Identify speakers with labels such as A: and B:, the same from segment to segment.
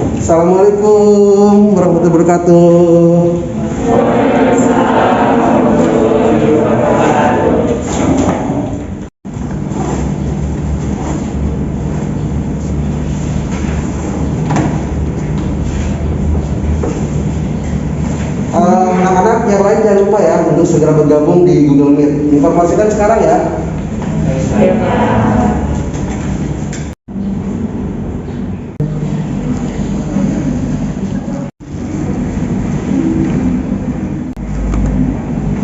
A: Assalamualaikum warahmatullahi wabarakatuh. Anak-anak yang lain jangan lupa ya untuk segera bergabung di Google Meet. Informasikan sekarang ya.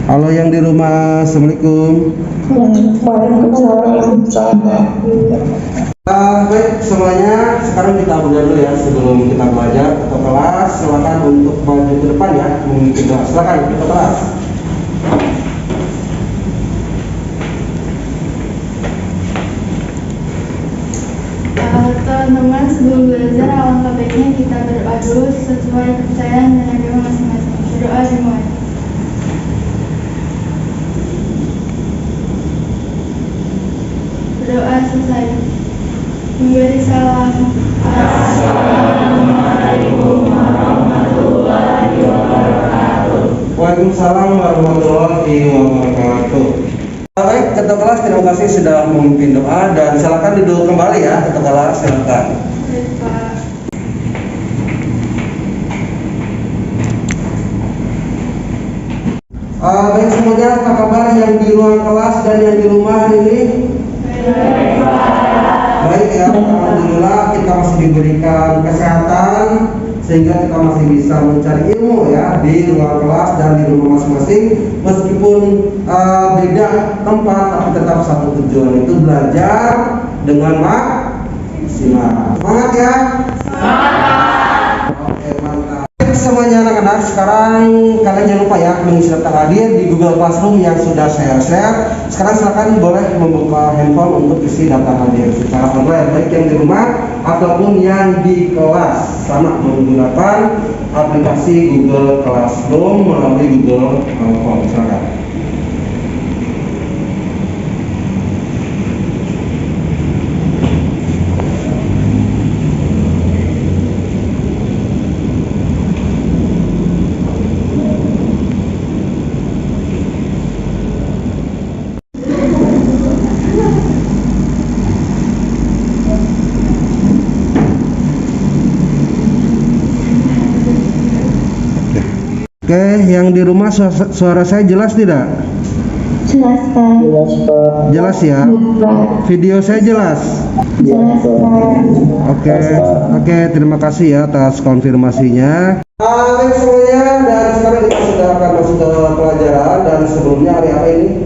A: Halo yang di rumah, assalamualaikum.
B: Waalaikumsalam.
A: Baik semuanya, sekarang kita mulai dulu ya sebelum kita belajar atau kelas. Silakan untuk maju ke depan ya, mengikuti kelas. Silakan kita kelas.
C: Teman-teman, sebelum belajar alangkah baiknya kita berdoa dulu sesuai kepercayaan dan agama masing-masing. Berdoa dimulai. Berdoa selesai. Memberi salam. Assalamualaikum warahmatullahi wabarakatuh.
A: Waalaikumsalam warahmatullahi wabarakatuh. Baik, ketua kelas terima kasih sudah memimpin doa dan silakan duduk kembali ya ketua kelas, silakan.
C: Baik, Pak.
A: Baik semuanya, apa kabar yang di ruang kelas dan yang di rumah hari ini? Baik ya, alhamdulillah kita masih diberikan kesehatan sehingga kita masih bisa mencari ilmu ya di ruang kelas dan di rumah masing-masing, meskipun beda tempat tapi tetap satu tujuan, itu belajar dengan maksimal. Semangat ya. Oke, mantap. Baik semuanya anak-anak, sekarang kalian jangan lupa ya mengisi daftar hadir di Google Classroom yang sudah saya share. Sekarang silakan boleh membuka handphone untuk isi daftar hadir secara online, baik yang di rumah ataupun yang di kelas, sama menggunakan aplikasi Google Classroom melalui Google Form. Silakan. Oke, yang di rumah suara saya jelas tidak?
B: Jelas, Pak.
A: Jelas ya? Video saya jelas?
B: Jelas, Pak.
A: Oke, terima kasih ya atas konfirmasinya. Baik semuanya, dan sekarang kita sudah akan masuk ke pelajaran. Dan sebelumnya hari apa ini?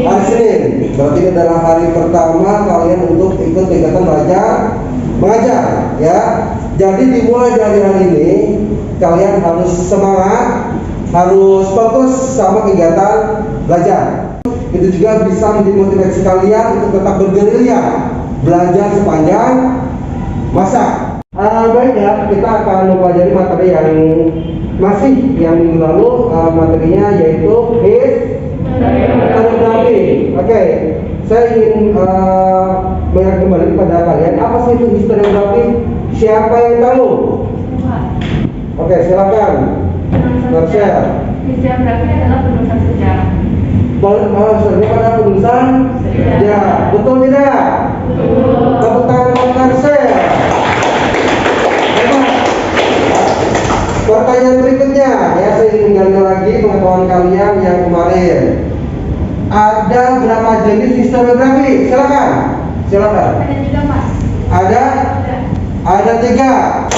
A: Hari Senin. Berarti ini adalah hari pertama kalian untuk ikut kegiatan belajar mengajar ya. Jadi dimulai dari hari ini kalian harus semangat, harus fokus sama kegiatan belajar. Itu juga bisa menjadi motivasi kalian untuk tetap bergerilya belajar sepanjang masa. Baik ya, kita akan mempelajari materi yang masih yang minggu lalu, materinya yaitu historiografi. Oke, saya ingin mengingat kembali kepada kalian, apa sih itu historiografi? Siapa yang tahu? Oke, silakan. Share.
C: Historiografi adalah penulisan sejarah.
A: Sejarah pada penulisan sejarah. Betul tidak? Betul. Tepuk tangan share. Pertanyaan berikutnya, ya saya ingin menggali lagi pengetahuan kalian yang kemarin. Ada berapa jenis historiografi? Silakan.
C: Ada 3, Pak.
A: Ada 3.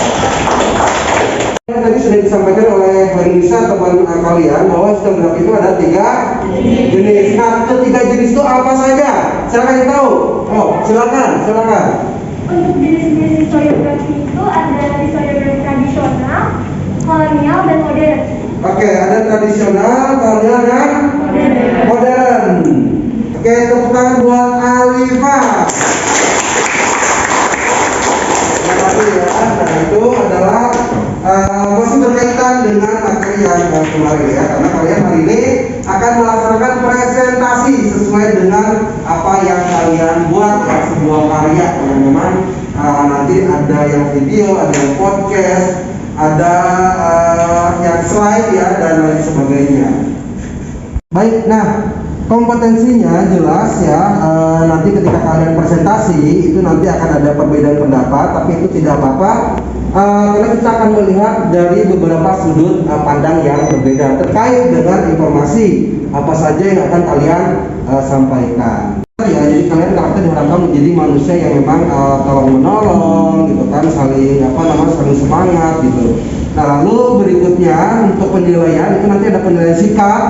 A: Tadi sudah disampaikan oleh Vanessa teman kalian bahwa historiografi itu ada 3 jenis. Nah, ketiga jenis itu apa saja? Silakan yang tahu. Oh, silakan.
D: Untuk jenis-jenis historiografi itu ada historiografi tradisional, kolonial, dan modern.
A: Oke, ada tradisional, kolonial, dan modern. Oke, tepuk tangan buat Alifa. Terima kasih ya. Nah, itu adalah masih berkaitan dengan materi yang kemarin ya, karena kalian hari ini akan melaksanakan presentasi sesuai dengan apa yang kalian buat ya, sebuah karya yang memang nanti ada yang video, ada yang podcast, ada yang slide ya, dan lain sebagainya. Baik, nah kompetensinya jelas ya, nanti ketika kalian presentasi itu nanti akan ada perbedaan pendapat, tapi itu tidak apa-apa, karena kita akan melihat dari beberapa sudut pandang yang berbeda terkait dengan informasi apa saja yang akan kalian sampaikan. Ya, jadi kalian karakter diharapkan menjadi manusia yang memang tolong menolong gitu kan, saling saling semangat gitu. Nah, lalu berikutnya untuk penilaian itu nanti ada penilaian sikap,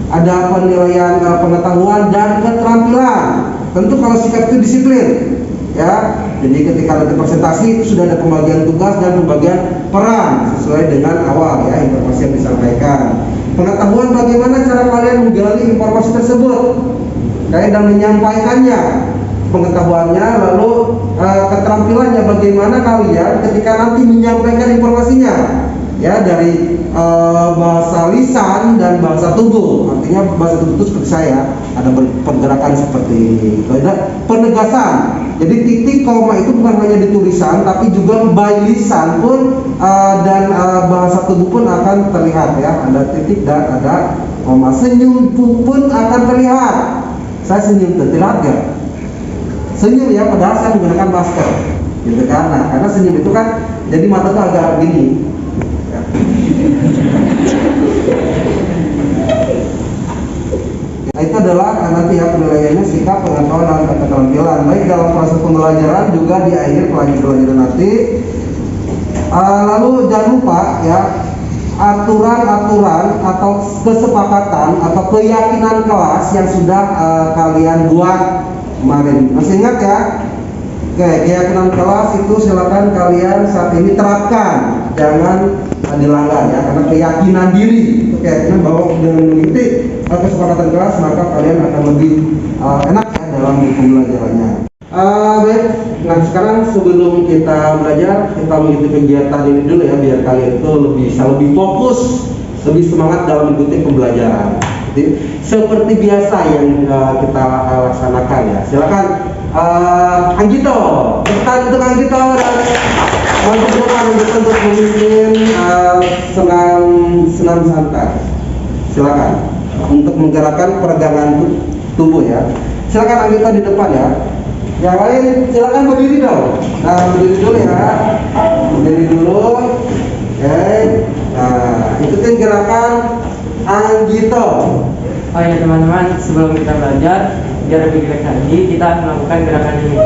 A: ada penilaian pengetahuan dan keterampilan. Tentu kalau sikap itu disiplin ya. Jadi ketika nanti presentasi itu sudah ada pembagian tugas dan pembagian peran sesuai dengan awal ya informasi yang disampaikan. Pengetahuan, bagaimana cara kalian menggali informasi tersebut dan menyampaikannya, pengetahuannya. Lalu keterampilannya, bagaimana kalian ketika nanti menyampaikan informasinya ya, dari bahasa lisan dan bahasa tubuh. Artinya bahasa tubuh itu seperti saya, ada pergerakan seperti itu, ada penegasan. Jadi titik koma itu bukan hanya di tulisan, tapi juga by lisan pun dan bahasa tubuh pun akan terlihat ya. Ada titik dan ada koma. Senyum pun akan terlihat. Saya senyum terlihat ya. Senyum ya, padahal saya menggunakan masker, gitu kan. Nah, karena senyum itu kan jadi mata tuh agak gini. Nah, itu adalah nanti ya penilaiannya sikap, pengetahuan dan keterampilan. Baik dalam proses pembelajaran juga di akhir pelajaran nanti. Lalu jangan lupa ya, aturan-aturan atau kesepakatan atau keyakinan kelas yang sudah kalian buat kemarin. Masih ingat ya? Oke, keyakinan kelas itu silakan kalian saat ini terapkan, jangan dilanggar ya, karena keyakinan diri, keyakinan bahwa dengan mengikuti kesepakatan kelas maka kalian akan lebih enak ya dalam pembelajarannya. Baik, nah sekarang sebelum kita belajar, kita mengikuti kegiatan ini dulu ya, biar kalian itu bisa lebih fokus, lebih semangat dalam mengikuti pembelajaran. Jadi, seperti biasa yang kita laksanakan ya. Silakan Anggito, kita untuk Anggito dan untuk memimpin senam santai. Silakan untuk menggerakkan peregangan tubuh ya. Silakan Anggito di depan ya. Yang lain silakan berdiri dong. Nah, berdiri dulu ya. Berdiri dulu. Oke. Nah, ikutin gerakan Anggito.
E: Oh ya teman-teman, sebelum kita belajar biar lebih rileks lagi, kita akan melakukan gerakan ini.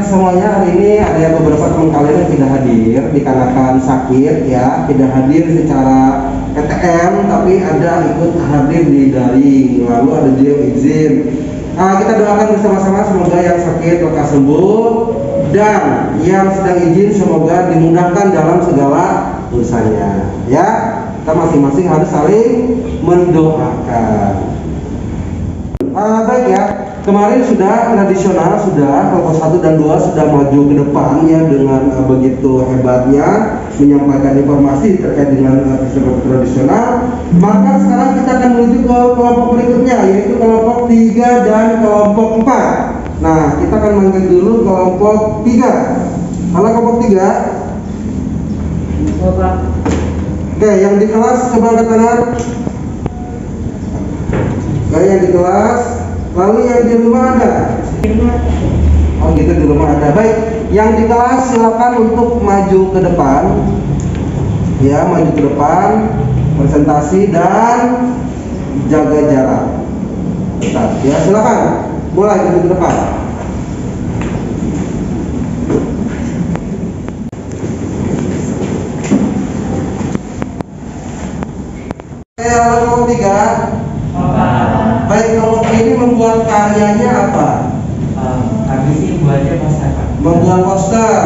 A: Semuanya hari ini ada beberapa teman kalian yang tidak hadir dikarenakan sakit ya, tidak hadir secara PTM, tapi ada ikut hadir di daring. Lalu ada juga yang izin. Kita doakan bersama-sama semoga yang sakit lekas sembuh dan yang sedang izin semoga dimudahkan dalam segala urusannya. Ya, kita masing-masing harus saling mendoakan. Baik ya. Kemarin sudah tradisional, sudah kelompok 1 dan 2 sudah maju ke depan ya dengan begitu hebatnya menyampaikan informasi terkait dengan festival tradisional. Maka sekarang kita akan menuju ke kelompok berikutnya, yaitu kelompok 3 dan kelompok 4. Nah, kita akan manggil dulu kelompok 3. Halo kelompok 3. Oke, yang di kelas coba angkat tangan. Oke, yang di kelas. Lalu yang di rumah ada? Oh gitu, di rumah ada. Baik, yang di kelas silakan untuk maju ke depan. Ya, maju ke depan, presentasi dan jaga jarak. Bentar, ya silakan. Mulai maju ke depan. Oke, kelompok 3. Baik, kelompok ini membuat karyanya apa?
E: Kami sih buatnya poster Pak.
A: Membuat poster.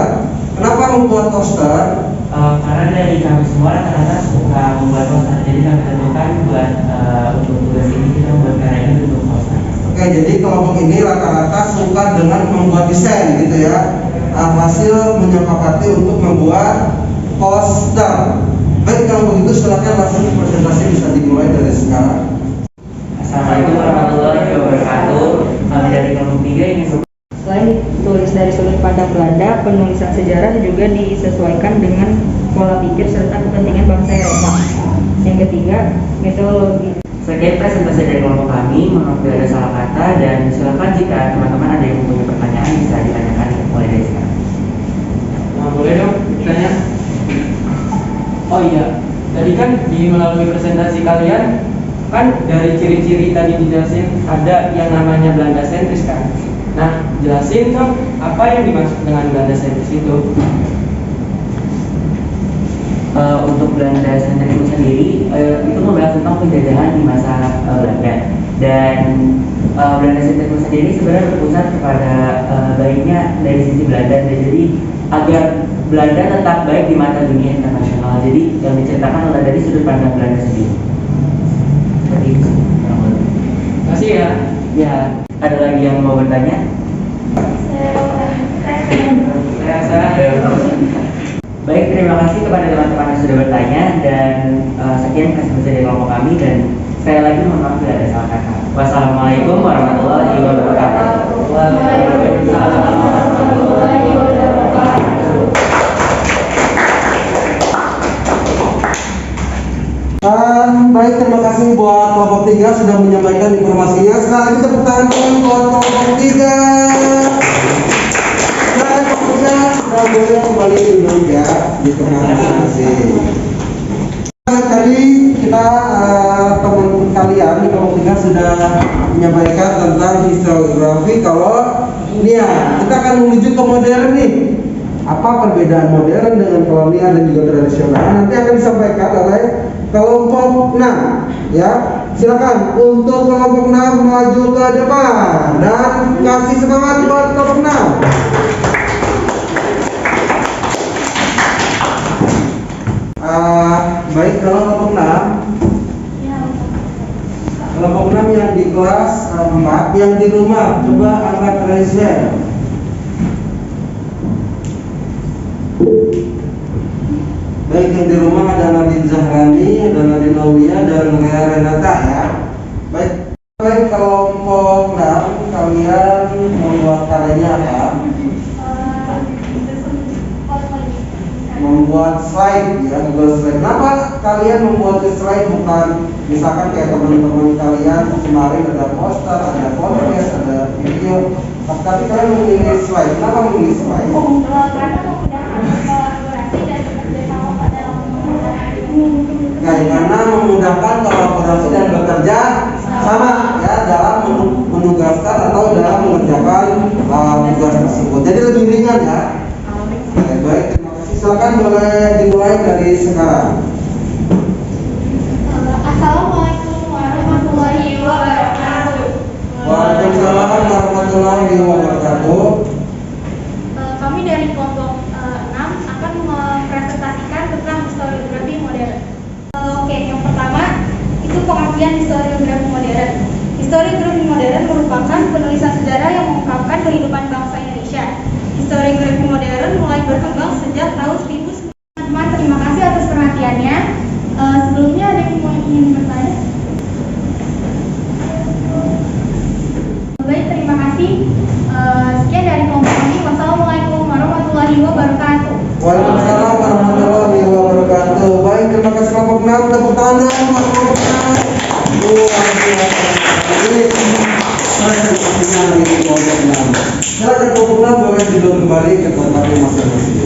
A: Kenapa membuat poster?
E: Karena dari kami semua rata-rata suka membuat poster. Jadi kami tentukan buat untuk tugas ini kita membuat karyanya untuk poster.
A: Oke, jadi kelompok ini rata-rata suka dengan membuat desain gitu ya. Hasil menyepakati untuk membuat poster. Baik, kalau begitu silakan langsung presentasi bisa dimulai dari sekarang.
E: Assalamualaikum warahmatullahi wabarakatuh. Kami dari kelompok 3 ini
F: Selain tulis dari sudut pandang Belanda, penulisan sejarah juga disesuaikan dengan pola pikir serta kepentingan bangsa Eropa. Yang ketiga, metodologi.
E: sekian presentasi dari kelompok kami. Mohon bila ada salah kata, dan silakan jika teman-teman ada yang mempunyai pertanyaan bisa ditanyakan mulai dari sekarang.
G: Boleh dong ditanya? Oh iya, tadi kan di melalui presentasi kalian kan dari ciri-ciri tadi dijelasin ada yang namanya Belanda sentris kan. Nah, jelasin dong apa yang dimaksud dengan Belanda sentris itu.
E: Untuk Belanda sentris sendiri itu membahas tentang penjajahan di masa Belanda, dan Belanda sentris sendiri sebenarnya berpusat kepada baiknya dari sisi Belanda, jadi agar Belanda tetap baik di mata dunia internasional. Jadi yang diceritakan adalah dari sudut pandang Belanda sendiri. Seperti itu.
G: Terima kasih ya.
E: Ya, ada lagi yang mau bertanya?
G: Saya
E: Baik, terima kasih kepada teman-teman yang sudah bertanya, dan sekian presentasi dari kelompok kami, dan sekali lagi mohon maaf bila ada salah kata. Wassalamualaikum warahmatullahi wabarakatuh.
A: Baik, terima kasih buat kelompok 3 sudah menyampaikan informasinya. Sekarang kita tepuk tangan buat kelompok 3. Dan kelompoknya sudah boleh kembali duduk ya di tengah masing-masing. Tadi kita teman kalian di kelompok 3 sudah menyampaikan tentang historiografi. Kalau ini ya, kita akan menuju ke modern nih. Apa perbedaan modern dengan kolonial dan juga tradisional? Nanti akan disampaikan oleh kelompok 6 ya. Silakan untuk kelompok 6 maju ke depan dan kasih semangat buat kelompok 6. Baik, kalau kelompok 6 yang di kelas 4 yang di rumah coba angkat raise hand. Baik, yang di rumah ada Nadine Zahrani, ada Nadine Aulia, dan Rea Renata ya. Baik, kelompok 6 kalian membuat karyanya apa? Membuat slide ya, Google Slide. Kenapa kalian membuat slide, bukan misalkan kayak teman-teman kalian kemarin ada poster, ada podcast, ada video, tapi kalian memilih slide. Kenapa memilih slide? Karena memudahkan kolaborasi dan bekerja sama ya dalam menugaskan atau dalam mengerjakan tugas tersebut. Jadi lebih ringan ya. Baik, terima kasih. Silakan boleh dimulai dari sekarang.
C: Assalamualaikum warahmatullahi wabarakatuh.
A: Waalaikumsalam warahmatullahi wabarakatuh.
D: Kami dari kelompok 6 akan mempresentasikan tentang historiografi modern. Oke, yang pertama itu pengertian historiografi modern. Historiografi modern merupakan penulisan sejarah yang mengungkapkan kehidupan bangsa Indonesia. Historiografi modern mulai berkembang sejak tahun 1900. Teman-teman, terima kasih atas perhatiannya. Sebelumnya ada yang ingin bertanya? Baik, terima kasih. Sekian dari kelompok kami. Wassalamualaikum warahmatullahi wabarakatuh.
A: Waalaikumsalam warahmatullahi wabarakatuh. Baik, terima kasih kelompok 6. Tepuk tangan buat kelompok 6. Luar biasa. Ini presentasinya dari kelompok 6. Silakan kelompok 6 boleh duduk kembali ke tempatnya masing-masing.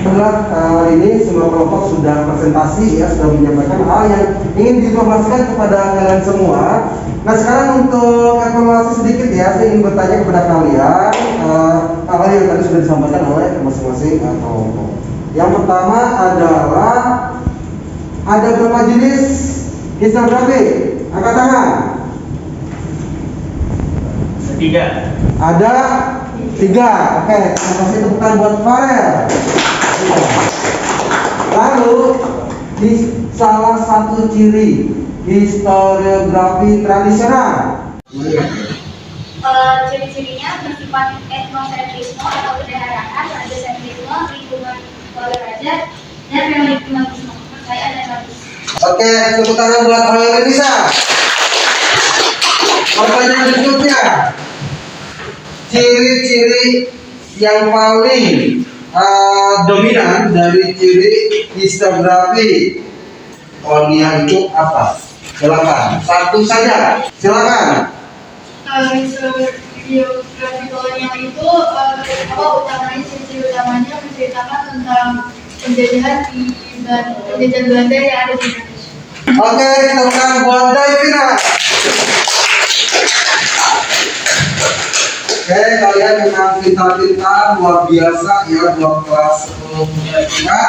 A: Setelah hari ini semua kelompok sudah presentasi ya, sudah menyampaikan hal yang ingin diinformasikan kepada kalian semua. Nah, sekarang untuk evaluasi sedikit ya, saya ingin bertanya kepada kalian hal yang tadi sudah disampaikan oleh masing-masing kelompok. Yang pertama adalah ada berapa jenis historiografi? Angkat tangan.
G: 3.
A: Ada 3. Oke, terima kasih, tepuk tangan buat Farel. Lalu di salah satu ciri historiografi tradisional
D: Ciri-cirinya bersifat etnosentrisme atau kedaerahan, rajasentrisme, lingkungan olahraga, dan religiusisme, kepercayaan dan tradisi.
A: Oke, tepuk tangan buat Hoyer Nisa. Pertanyaan berikutnya, ciri-ciri yang paling dominan dari ciri histografi kolonial itu apa? Silakan, satu saja. Silakan.
C: Historiografi kolonial itu utamanya ciri utamanya menceritakan tentang penjajahan Belanda yang ada di Indonesia.
A: Oke, silakan buat Davina. Oke, kalian memang pintar-pintar, luar biasa ya buat kelas 10 kita.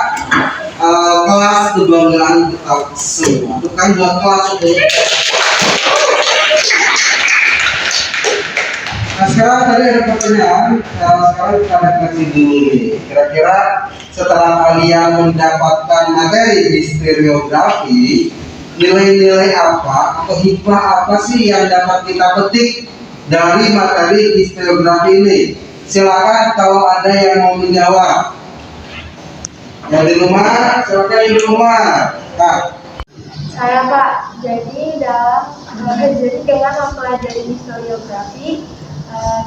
A: Kelas kebanggaan kita semua. Bukan buat kelas 10. Nah sekarang tadi ada pertanyaan, sekarang kita refleksi dulu nih. Kira-kira setelah kalian mendapatkan materi historiografi, nilai-nilai apa atau hikmah apa sih yang dapat kita petik dari materi historiografi ini? Silakan kalau ada yang mau menjawab. Yang di rumah, silakan yang di rumah. Kak.
C: Saya Pak, jadi dengan mempelajari historiografi,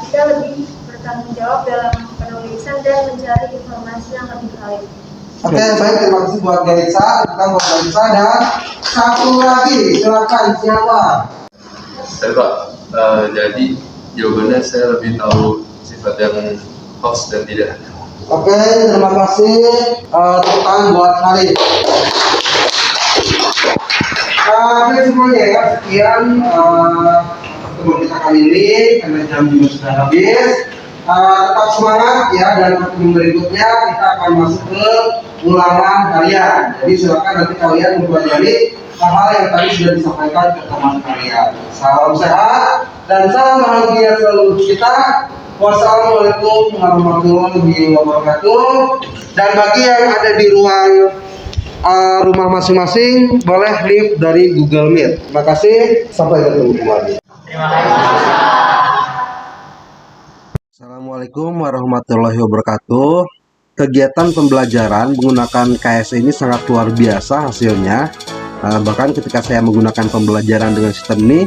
C: kita lebih bertanggung jawab dalam penulisan dan mencari informasi yang lebih baik.
A: Oke, baik, terima kasih buat Gaisa, kita buat Gaisa dan satu lagi, silakan siapa?
H: Saya Pak, jadi jawabannya saya lebih tahu sifat yang hoax dan tidak.
A: Oke, terima kasih. Tepuk tangan buat Hari. Baik semuanya ya, sekian pertemuan kita kali ini karena jam juga sudah habis. Tetap semangat ya, dan pertemuan berikutnya kita akan masuk ke ulangan kalian. Jadi silakan nanti kalian mempelajari hal-hal yang tadi sudah disampaikan ke teman kalian. Salam sehat dan salam bahagia selalu kita. Wassalamualaikum warahmatullahi wabarakatuh. Dan bagi yang ada di ruang rumah masing-masing boleh live dari Google Meet. Terima kasih, sampai ketemu kembali. Assalamualaikum warahmatullahi wabarakatuh. Kegiatan pembelajaran menggunakan KS ini sangat luar biasa hasilnya. Bahkan ketika saya menggunakan pembelajaran dengan sistem ini,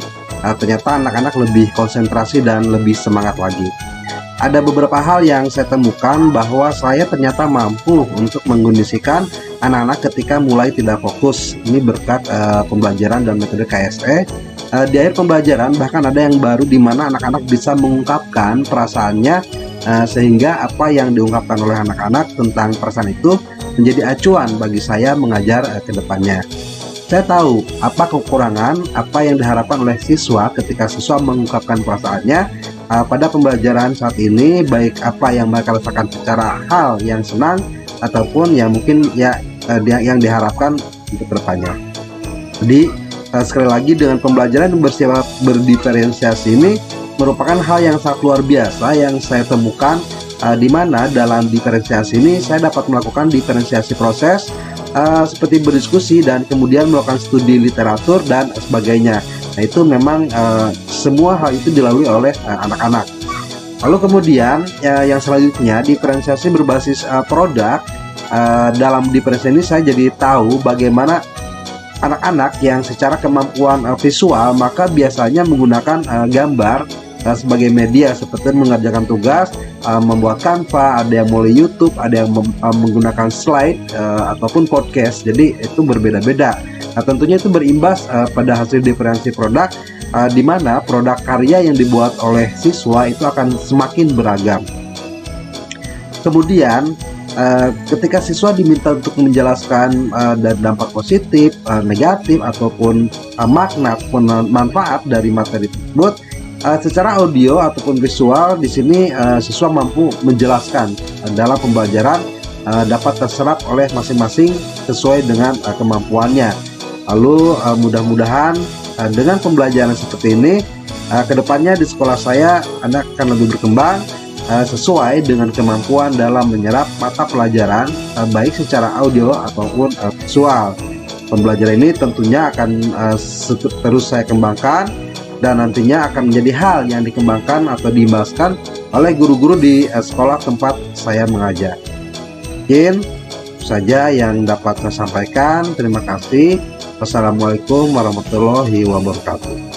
A: ternyata anak-anak lebih konsentrasi dan lebih semangat lagi. Ada beberapa hal yang saya temukan bahwa saya ternyata mampu untuk mengkondisikan anak-anak ketika mulai tidak fokus. Ini berkat pembelajaran dan metode KSE. Di akhir pembelajaran bahkan ada yang baru di mana anak-anak bisa mengungkapkan perasaannya, sehingga apa yang diungkapkan oleh anak-anak tentang perasaan itu menjadi acuan bagi saya mengajar ke depannya. Saya tahu apa kekurangan, apa yang diharapkan oleh siswa ketika siswa mengungkapkan perasaannya pada pembelajaran saat ini, baik apa yang mereka rasakan secara hal yang senang ataupun yang mungkin yang diharapkan untuk kedepannya. Jadi sekali lagi, dengan pembelajaran bersifat berdiferensiasi ini merupakan hal yang sangat luar biasa yang saya temukan, di mana dalam diferensiasi ini saya dapat melakukan diferensiasi proses seperti berdiskusi dan kemudian melakukan studi literatur dan sebagainya. Nah itu memang semua hal itu dilalui oleh anak-anak. Lalu kemudian yang selanjutnya diferensiasi berbasis produk. Dalam diferensiasi ini saya jadi tahu bagaimana anak-anak yang secara kemampuan visual maka biasanya menggunakan gambar sebagai media, seperti mengerjakan tugas, membuat Canva, ada yang mulai YouTube, ada yang menggunakan slide ataupun podcast. Jadi itu berbeda-beda. Nah tentunya itu berimbas pada hasil diferensi produk, di mana produk karya yang dibuat oleh siswa itu akan semakin beragam. Kemudian ketika siswa diminta untuk menjelaskan dan dampak positif, negatif ataupun makna ataupun manfaat dari materi tersebut, secara audio ataupun visual di sini siswa mampu menjelaskan dalam pembelajaran, dapat terserap oleh masing-masing sesuai dengan kemampuannya. Lalu mudah-mudahan dengan pembelajaran seperti ini kedepannya di sekolah saya anak akan lebih berkembang sesuai dengan kemampuan dalam menyerap mata pelajaran baik secara audio ataupun visual. Pembelajaran ini tentunya akan terus saya kembangkan dan nantinya akan menjadi hal yang dikembangkan atau dibahaskan oleh guru-guru di sekolah tempat saya mengajar. Mungkin saja yang dapat saya sampaikan. Terima kasih. Wassalamualaikum warahmatullahi wabarakatuh.